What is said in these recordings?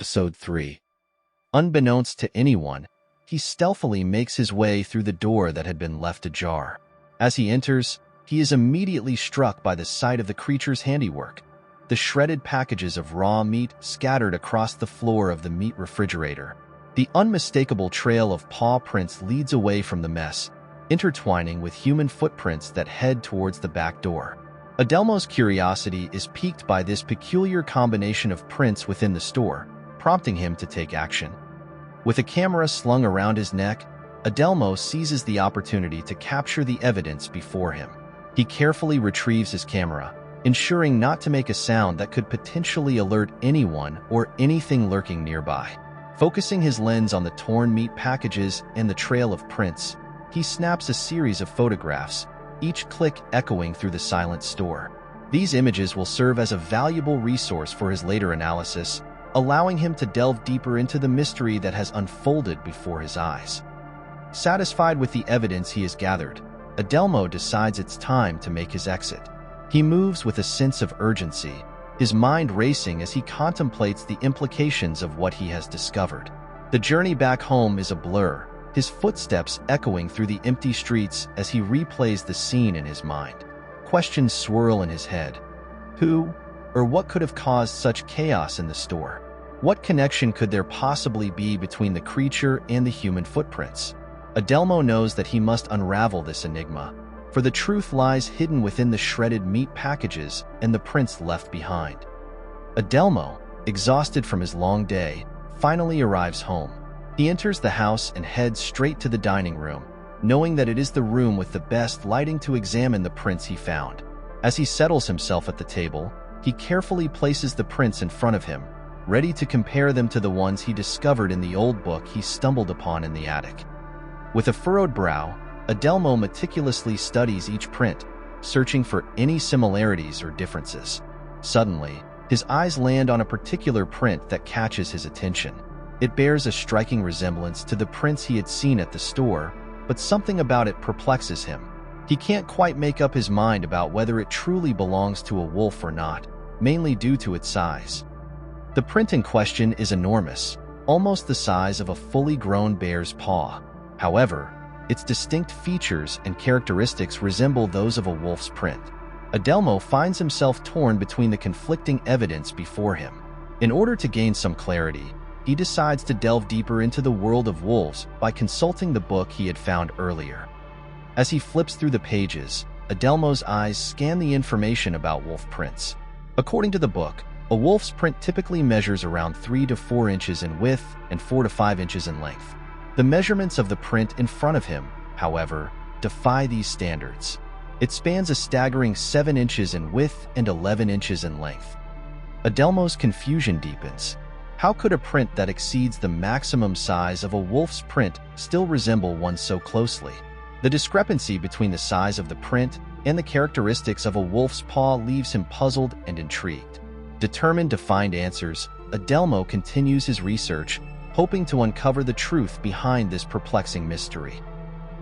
Episode 3. Unbeknownst to anyone, he stealthily makes his way through the door that had been left ajar. As he enters, he is immediately struck by the sight of the creature's handiwork. The shredded packages of raw meat scattered across the floor of the meat refrigerator. The unmistakable trail of paw prints leads away from the mess, intertwining with human footprints that head towards the back door. Adelmo's curiosity is piqued by this peculiar combination of prints within the store, prompting him to take action. With a camera slung around his neck, Adelmo seizes the opportunity to capture the evidence before him. He carefully retrieves his camera, ensuring not to make a sound that could potentially alert anyone or anything lurking nearby. Focusing his lens on the torn meat packages and the trail of prints, he snaps a series of photographs, each click echoing through the silent store. These images will serve as a valuable resource for his later analysis, allowing him to delve deeper into the mystery that has unfolded before his eyes. Satisfied with the evidence he has gathered, Adelmo decides it's time to make his exit. He moves with a sense of urgency, his mind racing as he contemplates the implications of what he has discovered. The journey back home is a blur, his footsteps echoing through the empty streets as he replays the scene in his mind. Questions swirl in his head. Who or what could have caused such chaos in the store? What connection could there possibly be between the creature and the human footprints? Adelmo knows that he must unravel this enigma, for the truth lies hidden within the shredded meat packages and the prints left behind. Adelmo, exhausted from his long day, finally arrives home. He enters the house and heads straight to the dining room, knowing that it is the room with the best lighting to examine the prints he found. As he settles himself at the table, he carefully places the prints in front of him, ready to compare them to the ones he discovered in the old book he stumbled upon in the attic. With a furrowed brow, Adelmo meticulously studies each print, searching for any similarities or differences. Suddenly, his eyes land on a particular print that catches his attention. It bears a striking resemblance to the prints he had seen at the store, but something about it perplexes him. He can't quite make up his mind about whether it truly belongs to a wolf or not, mainly due to its size. The print in question is enormous, almost the size of a fully grown bear's paw. However, its distinct features and characteristics resemble those of a wolf's print. Adelmo finds himself torn between the conflicting evidence before him. In order to gain some clarity, he decides to delve deeper into the world of wolves by consulting the book he had found earlier. As he flips through the pages, Adelmo's eyes scan the information about wolf prints. According to the book, a wolf's print typically measures around 3 to 4 inches in width and 4 to 5 inches in length. The measurements of the print in front of him, however, defy these standards. It spans a staggering 7 inches in width and 11 inches in length. Adelmo's confusion deepens. How could a print that exceeds the maximum size of a wolf's print still resemble one so closely? The discrepancy between the size of the print and the characteristics of a wolf's paw leaves him puzzled and intrigued. Determined to find answers, Adelmo continues his research, hoping to uncover the truth behind this perplexing mystery.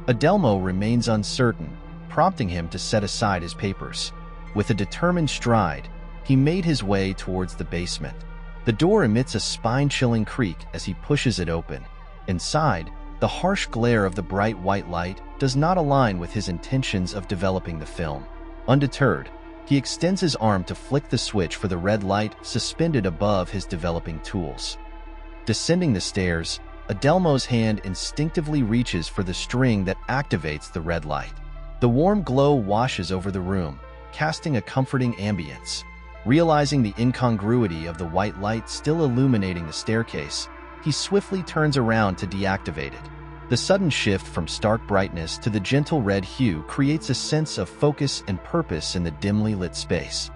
Adelmo remains uncertain, prompting him to set aside his papers. With a determined stride, he made his way towards the basement. The door emits a spine-chilling creak as he pushes it open. Inside, the harsh glare of the bright white light does not align with his intentions of developing the film. Undeterred, he extends his arm to flick the switch for the red light suspended above his developing tools. Descending the stairs, Adelmo's hand instinctively reaches for the string that activates the red light. The warm glow washes over the room, casting a comforting ambience. Realizing the incongruity of the white light still illuminating the staircase, he swiftly turns around to deactivate it. The sudden shift from stark brightness to the gentle red hue creates a sense of focus and purpose in the dimly lit space.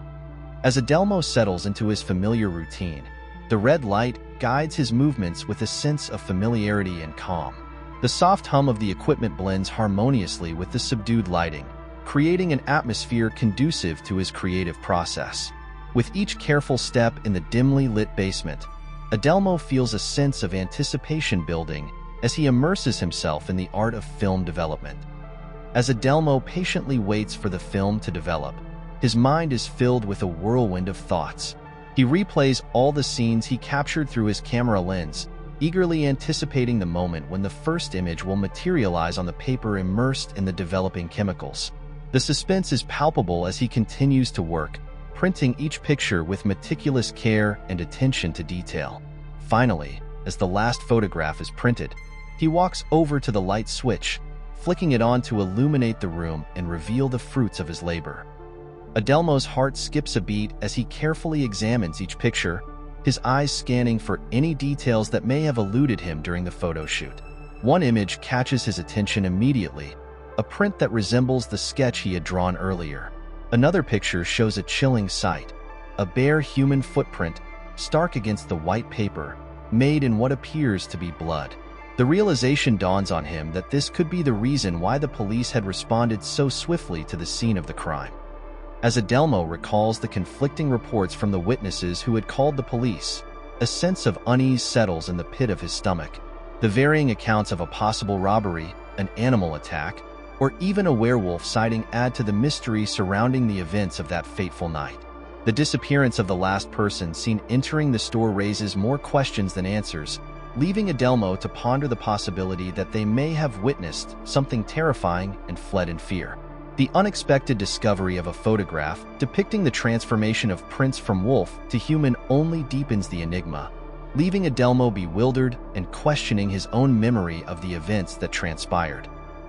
As Adelmo settles into his familiar routine, the red light guides his movements with a sense of familiarity and calm. The soft hum of the equipment blends harmoniously with the subdued lighting, creating an atmosphere conducive to his creative process. With each careful step in the dimly lit basement, Adelmo feels a sense of anticipation building as he immerses himself in the art of film development. As Adelmo patiently waits for the film to develop, his mind is filled with a whirlwind of thoughts. He replays all the scenes he captured through his camera lens, eagerly anticipating the moment when the first image will materialize on the paper immersed in the developing chemicals. The suspense is palpable as he continues to work, printing each picture with meticulous care and attention to detail. Finally, as the last photograph is printed, he walks over to the light switch, flicking it on to illuminate the room and reveal the fruits of his labor. Adelmo's heart skips a beat as he carefully examines each picture, his eyes scanning for any details that may have eluded him during the photo shoot. One image catches his attention immediately, a print that resembles the sketch he had drawn earlier. Another picture shows a chilling sight, a bare human footprint, stark against the white paper, made in what appears to be blood. The realization dawns on him that this could be the reason why the police had responded so swiftly to the scene of the crime. As Adelmo recalls the conflicting reports from the witnesses who had called the police, a sense of unease settles in the pit of his stomach. The varying accounts of a possible robbery, an animal attack, or even a werewolf sighting add to the mystery surrounding the events of that fateful night. The disappearance of the last person seen entering the store raises more questions than answers, leaving Adelmo to ponder the possibility that they may have witnessed something terrifying and fled in fear. The unexpected discovery of a photograph depicting the transformation of Prince from wolf to human only deepens the enigma, leaving Adelmo bewildered and questioning his own memory of the events that transpired.